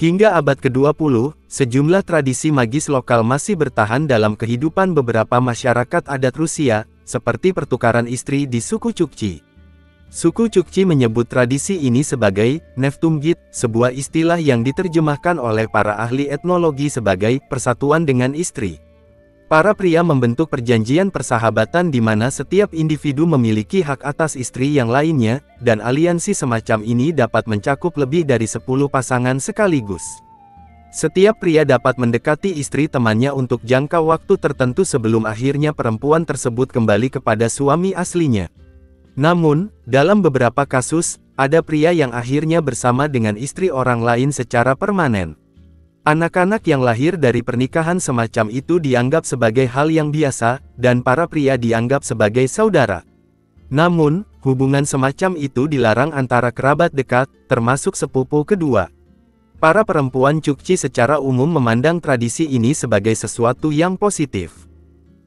Hingga abad ke-20, sejumlah tradisi magis lokal masih bertahan dalam kehidupan beberapa masyarakat adat Rusia, seperti pertukaran istri di suku Chukchi. Suku Chukchi menyebut tradisi ini sebagai Neftumgit, sebuah istilah yang diterjemahkan oleh para ahli etnologi sebagai persatuan dengan istri. Para pria membentuk perjanjian persahabatan di mana setiap individu memiliki hak atas istri yang lainnya, dan aliansi semacam ini dapat mencakup lebih dari 10 pasangan sekaligus. Setiap pria dapat mendekati istri temannya untuk jangka waktu tertentu sebelum akhirnya perempuan tersebut kembali kepada suami aslinya. Namun, dalam beberapa kasus, ada pria yang akhirnya bersama dengan istri orang lain secara permanen. Anak-anak yang lahir dari pernikahan semacam itu dianggap sebagai hal yang biasa, dan para pria dianggap sebagai saudara. Namun, hubungan semacam itu dilarang antara kerabat dekat, termasuk sepupu kedua. Para perempuan Chukchi secara umum memandang tradisi ini sebagai sesuatu yang positif.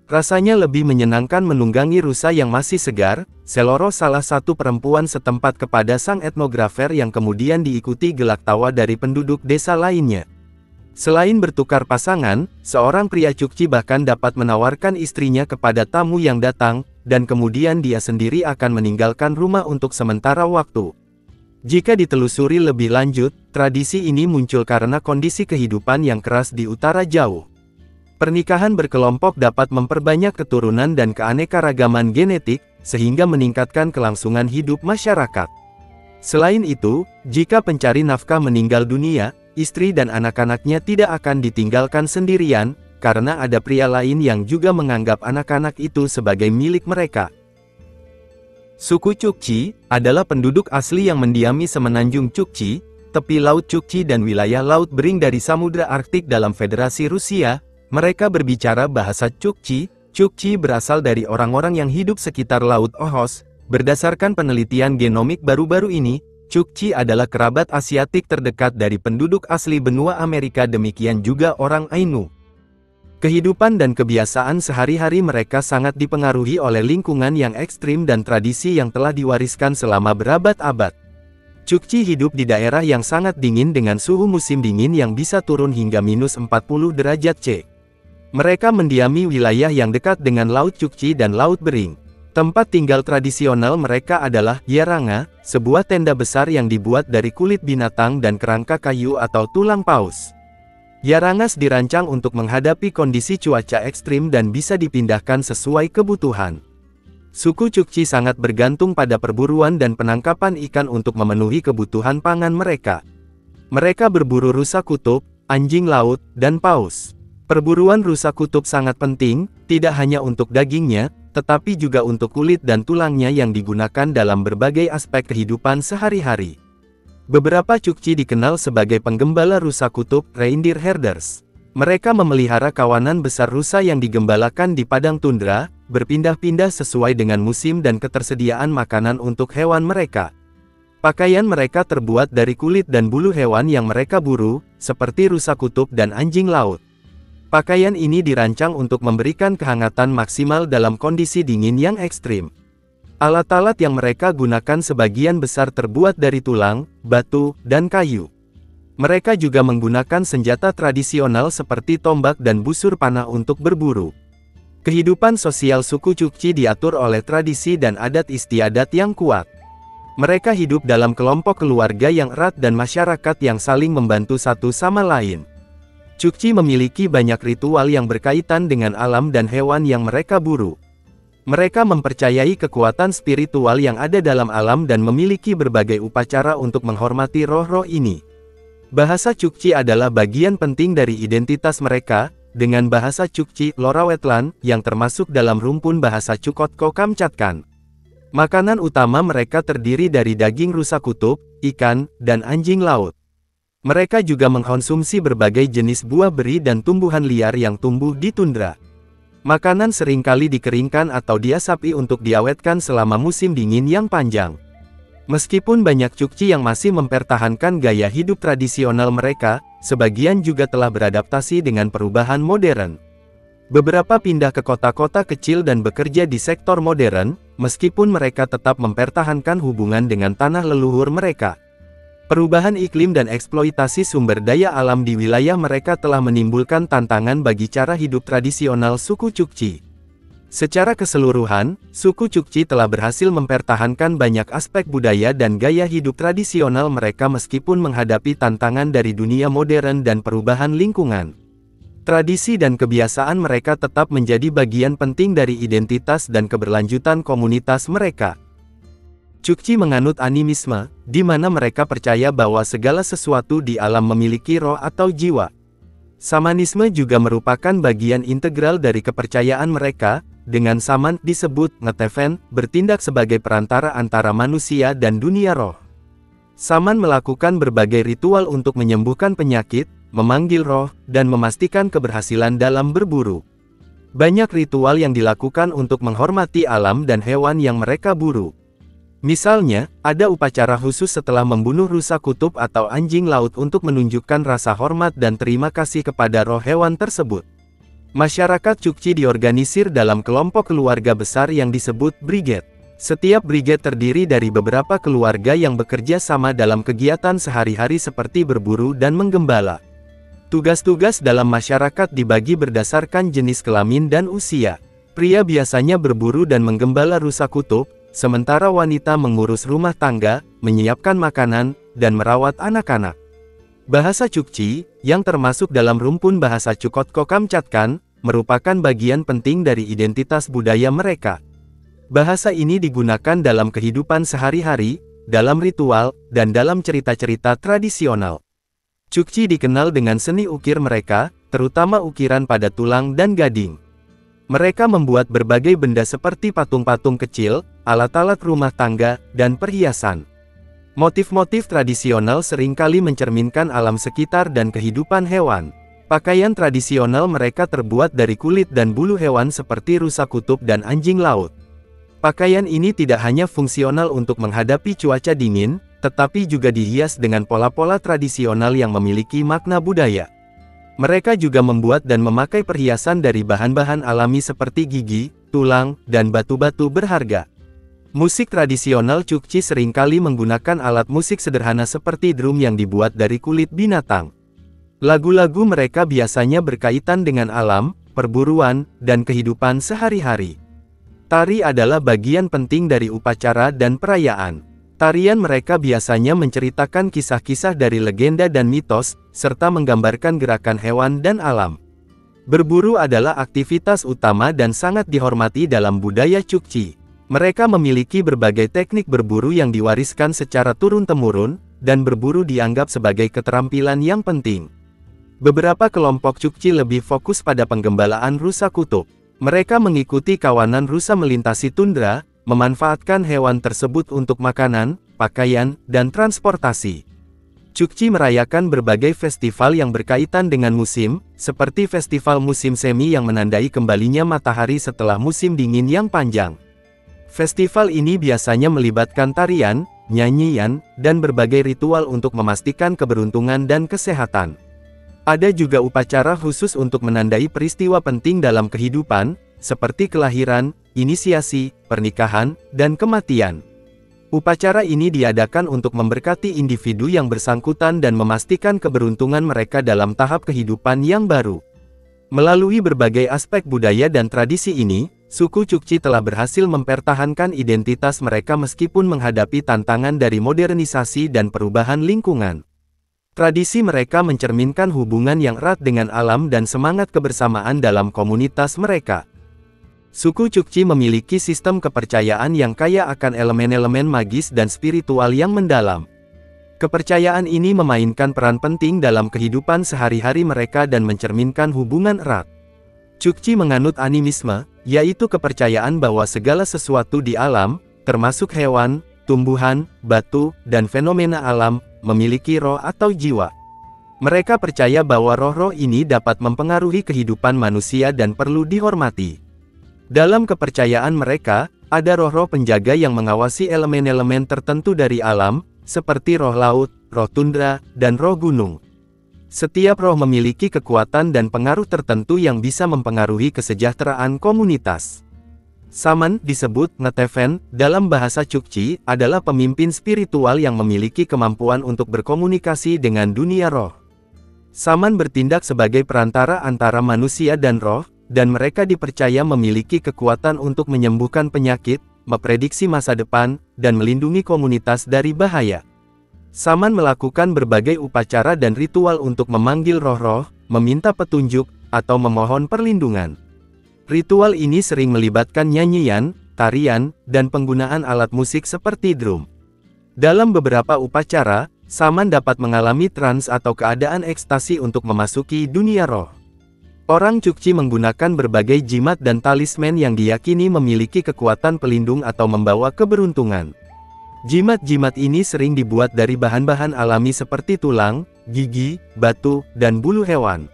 Rasanya lebih menyenangkan menunggangi rusa yang masih segar, seloroh salah satu perempuan setempat kepada sang etnografer yang kemudian diikuti gelak tawa dari penduduk desa lainnya. Selain bertukar pasangan, seorang pria Chukchi bahkan dapat menawarkan istrinya kepada tamu yang datang, dan kemudian dia sendiri akan meninggalkan rumah untuk sementara waktu. Jika ditelusuri lebih lanjut, tradisi ini muncul karena kondisi kehidupan yang keras di utara jauh. Pernikahan berkelompok dapat memperbanyak keturunan dan keanekaragaman genetik, sehingga meningkatkan kelangsungan hidup masyarakat. Selain itu, jika pencari nafkah meninggal dunia, istri dan anak-anaknya tidak akan ditinggalkan sendirian, karena ada pria lain yang juga menganggap anak-anak itu sebagai milik mereka. Suku Chukchi adalah penduduk asli yang mendiami semenanjung Chukchi, tepi Laut Chukchi dan wilayah Laut Bering dari Samudra Arktik dalam Federasi Rusia. Mereka berbicara bahasa Chukchi. Chukchi berasal dari orang-orang yang hidup sekitar Laut Okhotsk. Berdasarkan penelitian genomik baru-baru ini, Chukchi adalah kerabat Asiatik terdekat dari penduduk asli benua Amerika, demikian juga orang Ainu. Kehidupan dan kebiasaan sehari-hari mereka sangat dipengaruhi oleh lingkungan yang ekstrim dan tradisi yang telah diwariskan selama berabad-abad. Chukchi hidup di daerah yang sangat dingin dengan suhu musim dingin yang bisa turun hingga -40 derajat C. Mereka mendiami wilayah yang dekat dengan Laut Chukchi dan Laut Bering. Tempat tinggal tradisional mereka adalah Yaranga, sebuah tenda besar yang dibuat dari kulit binatang dan kerangka kayu atau tulang paus. Yarangas dirancang untuk menghadapi kondisi cuaca ekstrim dan bisa dipindahkan sesuai kebutuhan. Suku Chukchi sangat bergantung pada perburuan dan penangkapan ikan untuk memenuhi kebutuhan pangan mereka. Mereka berburu rusa kutub, anjing laut, dan paus. Perburuan rusa kutub sangat penting, tidak hanya untuk dagingnya, tetapi juga untuk kulit dan tulangnya yang digunakan dalam berbagai aspek kehidupan sehari-hari. Beberapa Chukchi dikenal sebagai penggembala rusa kutub, reindeer herders. Mereka memelihara kawanan besar rusa yang digembalakan di padang tundra, berpindah-pindah sesuai dengan musim dan ketersediaan makanan untuk hewan mereka. Pakaian mereka terbuat dari kulit dan bulu hewan yang mereka buru, seperti rusa kutub dan anjing laut. Pakaian ini dirancang untuk memberikan kehangatan maksimal dalam kondisi dingin yang ekstrim. Alat-alat yang mereka gunakan sebagian besar terbuat dari tulang, batu, dan kayu. Mereka juga menggunakan senjata tradisional seperti tombak dan busur panah untuk berburu. Kehidupan sosial suku Chukchi diatur oleh tradisi dan adat istiadat yang kuat. Mereka hidup dalam kelompok keluarga yang erat dan masyarakat yang saling membantu satu sama lain. Chukchi memiliki banyak ritual yang berkaitan dengan alam dan hewan yang mereka buru. Mereka mempercayai kekuatan spiritual yang ada dalam alam dan memiliki berbagai upacara untuk menghormati roh-roh ini. Bahasa Chukchi adalah bagian penting dari identitas mereka, dengan bahasa Chukchi Lorawetlan, yang termasuk dalam rumpun bahasa Chukotko Kamchatkan. Makanan utama mereka terdiri dari daging rusa kutub, ikan, dan anjing laut. Mereka juga mengkonsumsi berbagai jenis buah beri dan tumbuhan liar yang tumbuh di tundra. Makanan seringkali dikeringkan atau diasapi untuk diawetkan selama musim dingin yang panjang. Meskipun banyak Chukchi yang masih mempertahankan gaya hidup tradisional mereka, sebagian juga telah beradaptasi dengan perubahan modern. Beberapa pindah ke kota-kota kecil dan bekerja di sektor modern, meskipun mereka tetap mempertahankan hubungan dengan tanah leluhur mereka. Perubahan iklim dan eksploitasi sumber daya alam di wilayah mereka telah menimbulkan tantangan bagi cara hidup tradisional suku Chukchi. Secara keseluruhan, suku Chukchi telah berhasil mempertahankan banyak aspek budaya dan gaya hidup tradisional mereka meskipun menghadapi tantangan dari dunia modern dan perubahan lingkungan. Tradisi dan kebiasaan mereka tetap menjadi bagian penting dari identitas dan keberlanjutan komunitas mereka. Chukchi menganut animisme, di mana mereka percaya bahwa segala sesuatu di alam memiliki roh atau jiwa. Samanisme juga merupakan bagian integral dari kepercayaan mereka, dengan saman disebut ngetefen, bertindak sebagai perantara antara manusia dan dunia roh. Saman melakukan berbagai ritual untuk menyembuhkan penyakit, memanggil roh, dan memastikan keberhasilan dalam berburu. Banyak ritual yang dilakukan untuk menghormati alam dan hewan yang mereka buru. Misalnya, ada upacara khusus setelah membunuh rusa kutub atau anjing laut untuk menunjukkan rasa hormat dan terima kasih kepada roh hewan tersebut. Masyarakat Chukchi diorganisir dalam kelompok keluarga besar yang disebut brigade. Setiap brigade terdiri dari beberapa keluarga yang bekerja sama dalam kegiatan sehari-hari seperti berburu dan menggembala. Tugas-tugas dalam masyarakat dibagi berdasarkan jenis kelamin dan usia. Pria biasanya berburu dan menggembala rusa kutub, sementara wanita mengurus rumah tangga, menyiapkan makanan, dan merawat anak-anak. Bahasa Chukchi, yang termasuk dalam rumpun bahasa Chukotko Kamchatkan, merupakan bagian penting dari identitas budaya mereka. Bahasa ini digunakan dalam kehidupan sehari-hari, dalam ritual, dan dalam cerita-cerita tradisional. Chukchi dikenal dengan seni ukir mereka, terutama ukiran pada tulang dan gading. Mereka membuat berbagai benda seperti patung-patung kecil, alat-alat rumah tangga, dan perhiasan. Motif-motif tradisional seringkali mencerminkan alam sekitar dan kehidupan hewan. Pakaian tradisional mereka terbuat dari kulit dan bulu hewan seperti rusa kutub dan anjing laut. Pakaian ini tidak hanya fungsional untuk menghadapi cuaca dingin, tetapi juga dihias dengan pola-pola tradisional yang memiliki makna budaya. Mereka juga membuat dan memakai perhiasan dari bahan-bahan alami seperti gigi, tulang, dan batu-batu berharga. Musik tradisional Chukchi seringkali menggunakan alat musik sederhana seperti drum yang dibuat dari kulit binatang. Lagu-lagu mereka biasanya berkaitan dengan alam, perburuan, dan kehidupan sehari-hari. Tari adalah bagian penting dari upacara dan perayaan. Tarian mereka biasanya menceritakan kisah-kisah dari legenda dan mitos, serta menggambarkan gerakan hewan dan alam. Berburu adalah aktivitas utama dan sangat dihormati dalam budaya Chukchi. Mereka memiliki berbagai teknik berburu yang diwariskan secara turun-temurun, dan berburu dianggap sebagai keterampilan yang penting. Beberapa kelompok Chukchi lebih fokus pada penggembalaan rusa kutub. Mereka mengikuti kawanan rusa melintasi tundra, memanfaatkan hewan tersebut untuk makanan, pakaian, dan transportasi. Chukchi merayakan berbagai festival yang berkaitan dengan musim, seperti festival musim semi yang menandai kembalinya matahari setelah musim dingin yang panjang. Festival ini biasanya melibatkan tarian, nyanyian, dan berbagai ritual untuk memastikan keberuntungan dan kesehatan. Ada juga upacara khusus untuk menandai peristiwa penting dalam kehidupan, seperti kelahiran, inisiasi, pernikahan, dan kematian. Upacara ini diadakan untuk memberkati individu yang bersangkutan dan memastikan keberuntungan mereka dalam tahap kehidupan yang baru. Melalui berbagai aspek budaya dan tradisi ini, suku Chukchi telah berhasil mempertahankan identitas mereka meskipun menghadapi tantangan dari modernisasi dan perubahan lingkungan. Tradisi mereka mencerminkan hubungan yang erat dengan alam dan semangat kebersamaan dalam komunitas mereka. Suku Chukchi memiliki sistem kepercayaan yang kaya akan elemen-elemen magis dan spiritual yang mendalam. Kepercayaan ini memainkan peran penting dalam kehidupan sehari-hari mereka dan mencerminkan hubungan erat. Chukchi menganut animisme, yaitu kepercayaan bahwa segala sesuatu di alam, termasuk hewan, tumbuhan, batu, dan fenomena alam, memiliki roh atau jiwa. Mereka percaya bahwa roh-roh ini dapat mempengaruhi kehidupan manusia dan perlu dihormati. Dalam kepercayaan mereka, ada roh-roh penjaga yang mengawasi elemen-elemen tertentu dari alam, seperti roh laut, roh tundra, dan roh gunung. Setiap roh memiliki kekuatan dan pengaruh tertentu yang bisa mempengaruhi kesejahteraan komunitas. Saman, disebut Ngeteven, dalam bahasa Chukchi, adalah pemimpin spiritual yang memiliki kemampuan untuk berkomunikasi dengan dunia roh. Saman bertindak sebagai perantara antara manusia dan roh, dan mereka dipercaya memiliki kekuatan untuk menyembuhkan penyakit, memprediksi masa depan, dan melindungi komunitas dari bahaya. Saman melakukan berbagai upacara dan ritual untuk memanggil roh-roh, meminta petunjuk, atau memohon perlindungan. Ritual ini sering melibatkan nyanyian, tarian, dan penggunaan alat musik seperti drum. Dalam beberapa upacara, Saman dapat mengalami trans atau keadaan ekstasi untuk memasuki dunia roh. Orang Chukchi menggunakan berbagai jimat dan talisman yang diyakini memiliki kekuatan pelindung atau membawa keberuntungan. Jimat-jimat ini sering dibuat dari bahan-bahan alami seperti tulang, gigi, batu, dan bulu hewan.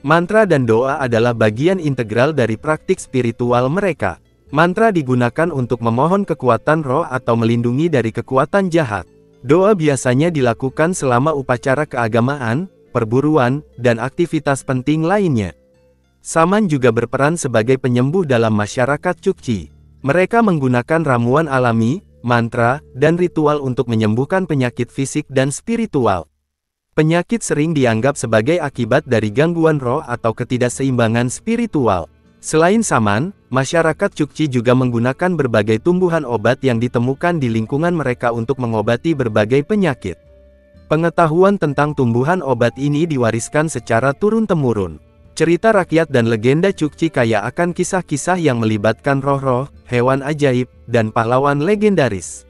Mantra dan doa adalah bagian integral dari praktik spiritual mereka. Mantra digunakan untuk memohon kekuatan roh atau melindungi dari kekuatan jahat. Doa biasanya dilakukan selama upacara keagamaan, perburuan, dan aktivitas penting lainnya. Saman juga berperan sebagai penyembuh dalam masyarakat Chukchi. Mereka menggunakan ramuan alami, mantra, dan ritual untuk menyembuhkan penyakit fisik dan spiritual. Penyakit sering dianggap sebagai akibat dari gangguan roh atau ketidakseimbangan spiritual. Selain Saman, masyarakat Chukchi juga menggunakan berbagai tumbuhan obat yang ditemukan di lingkungan mereka untuk mengobati berbagai penyakit. Pengetahuan tentang tumbuhan obat ini diwariskan secara turun-temurun. Cerita rakyat dan legenda Chukchi kaya akan kisah-kisah yang melibatkan roh-roh, hewan ajaib, dan pahlawan legendaris.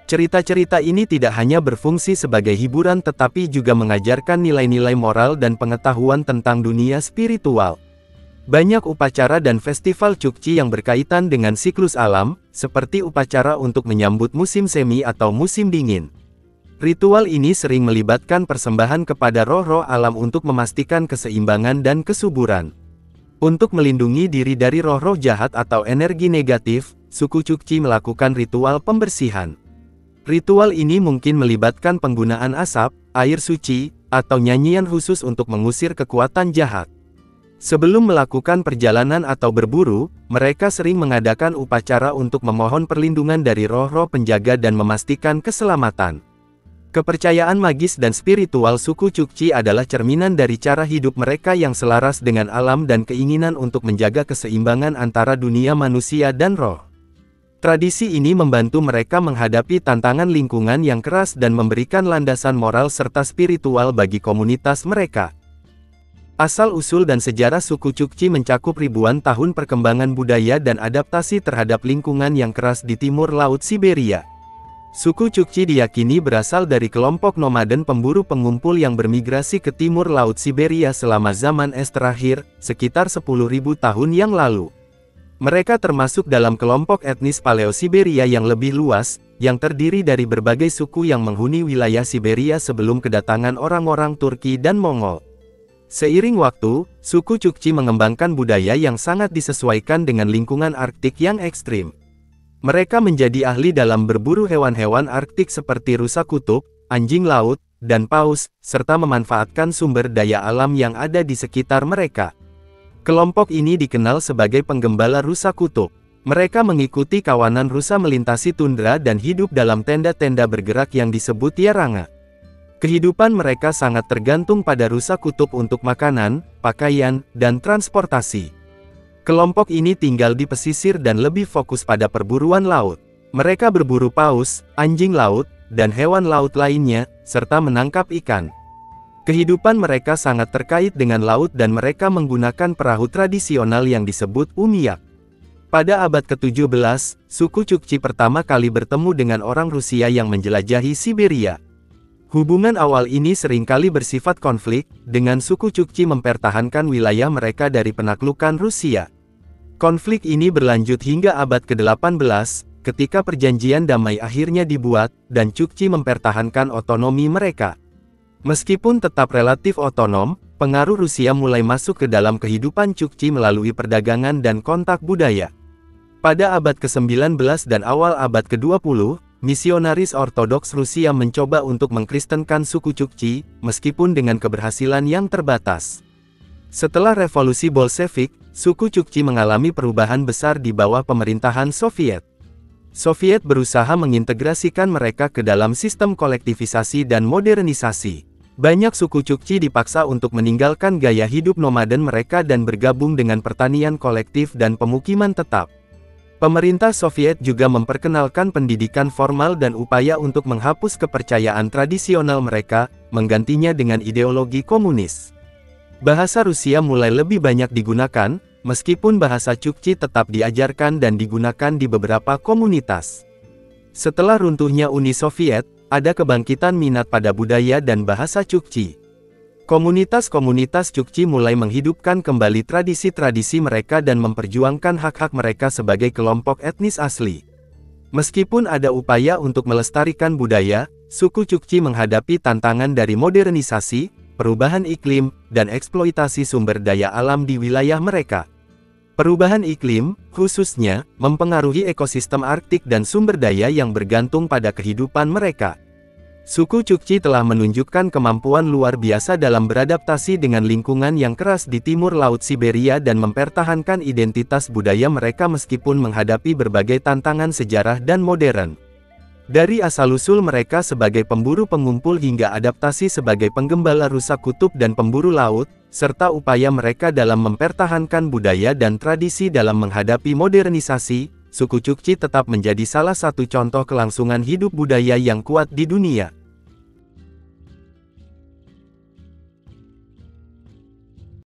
Cerita-cerita ini tidak hanya berfungsi sebagai hiburan tetapi juga mengajarkan nilai-nilai moral dan pengetahuan tentang dunia spiritual. Banyak upacara dan festival Chukchi yang berkaitan dengan siklus alam, seperti upacara untuk menyambut musim semi atau musim dingin. Ritual ini sering melibatkan persembahan kepada roh-roh alam untuk memastikan keseimbangan dan kesuburan. Untuk melindungi diri dari roh-roh jahat atau energi negatif, suku Chukchi melakukan ritual pembersihan. Ritual ini mungkin melibatkan penggunaan asap, air suci, atau nyanyian khusus untuk mengusir kekuatan jahat. Sebelum melakukan perjalanan atau berburu, mereka sering mengadakan upacara untuk memohon perlindungan dari roh-roh penjaga dan memastikan keselamatan. Kepercayaan magis dan spiritual suku Chukchi adalah cerminan dari cara hidup mereka yang selaras dengan alam dan keinginan untuk menjaga keseimbangan antara dunia manusia dan roh. Tradisi ini membantu mereka menghadapi tantangan lingkungan yang keras dan memberikan landasan moral serta spiritual bagi komunitas mereka. Asal-usul dan sejarah suku Chukchi mencakup ribuan tahun perkembangan budaya dan adaptasi terhadap lingkungan yang keras di timur Laut Siberia. Suku Chukchi diyakini berasal dari kelompok nomaden pemburu pengumpul yang bermigrasi ke timur Laut Siberia selama zaman es terakhir, sekitar 10.000 tahun yang lalu. Mereka termasuk dalam kelompok etnis Paleo-Siberia yang lebih luas, yang terdiri dari berbagai suku yang menghuni wilayah Siberia sebelum kedatangan orang-orang Turki dan Mongol. Seiring waktu, suku Chukchi mengembangkan budaya yang sangat disesuaikan dengan lingkungan Arktik yang ekstrim. Mereka menjadi ahli dalam berburu hewan-hewan Arktik seperti rusa kutub, anjing laut, dan paus, serta memanfaatkan sumber daya alam yang ada di sekitar mereka. Kelompok ini dikenal sebagai penggembala rusa kutub. Mereka mengikuti kawanan rusa melintasi tundra dan hidup dalam tenda-tenda bergerak yang disebut yaranga. Kehidupan mereka sangat tergantung pada rusa kutub untuk makanan, pakaian, dan transportasi. Kelompok ini tinggal di pesisir dan lebih fokus pada perburuan laut. Mereka berburu paus, anjing laut, dan hewan laut lainnya, serta menangkap ikan. Kehidupan mereka sangat terkait dengan laut dan mereka menggunakan perahu tradisional yang disebut umiak. Pada abad ke-17, suku Chukchi pertama kali bertemu dengan orang Rusia yang menjelajahi Siberia. Hubungan awal ini seringkali bersifat konflik, dengan suku Chukchi mempertahankan wilayah mereka dari penaklukan Rusia. Konflik ini berlanjut hingga abad ke-18, ketika perjanjian damai akhirnya dibuat, dan Chukchi mempertahankan otonomi mereka. Meskipun tetap relatif otonom, pengaruh Rusia mulai masuk ke dalam kehidupan Chukchi melalui perdagangan dan kontak budaya. Pada abad ke-19 dan awal abad ke-20, misionaris Ortodoks Rusia mencoba untuk mengkristenkan suku Chukchi, meskipun dengan keberhasilan yang terbatas. Setelah revolusi Bolshevik, suku Chukchi mengalami perubahan besar di bawah pemerintahan Soviet. Soviet berusaha mengintegrasikan mereka ke dalam sistem kolektivisasi dan modernisasi. Banyak suku Chukchi dipaksa untuk meninggalkan gaya hidup nomaden mereka dan bergabung dengan pertanian kolektif dan pemukiman tetap. Pemerintah Soviet juga memperkenalkan pendidikan formal dan upaya untuk menghapus kepercayaan tradisional mereka, menggantinya dengan ideologi komunis. Bahasa Rusia mulai lebih banyak digunakan, meskipun bahasa Chukchi tetap diajarkan dan digunakan di beberapa komunitas. Setelah runtuhnya Uni Soviet, ada kebangkitan minat pada budaya dan bahasa Chukchi. Komunitas-komunitas Chukchi mulai menghidupkan kembali tradisi-tradisi mereka dan memperjuangkan hak-hak mereka sebagai kelompok etnis asli. Meskipun ada upaya untuk melestarikan budaya, suku Chukchi menghadapi tantangan dari modernisasi, perubahan iklim, dan eksploitasi sumber daya alam di wilayah mereka. Perubahan iklim, khususnya, mempengaruhi ekosistem Arktik dan sumber daya yang bergantung pada kehidupan mereka. Suku Chukchi telah menunjukkan kemampuan luar biasa dalam beradaptasi dengan lingkungan yang keras di timur Laut Siberia dan mempertahankan identitas budaya mereka meskipun menghadapi berbagai tantangan sejarah dan modern. Dari asal-usul mereka sebagai pemburu pengumpul hingga adaptasi sebagai penggembala rusa kutub dan pemburu laut, serta upaya mereka dalam mempertahankan budaya dan tradisi dalam menghadapi modernisasi, suku Chukchi tetap menjadi salah satu contoh kelangsungan hidup budaya yang kuat di dunia.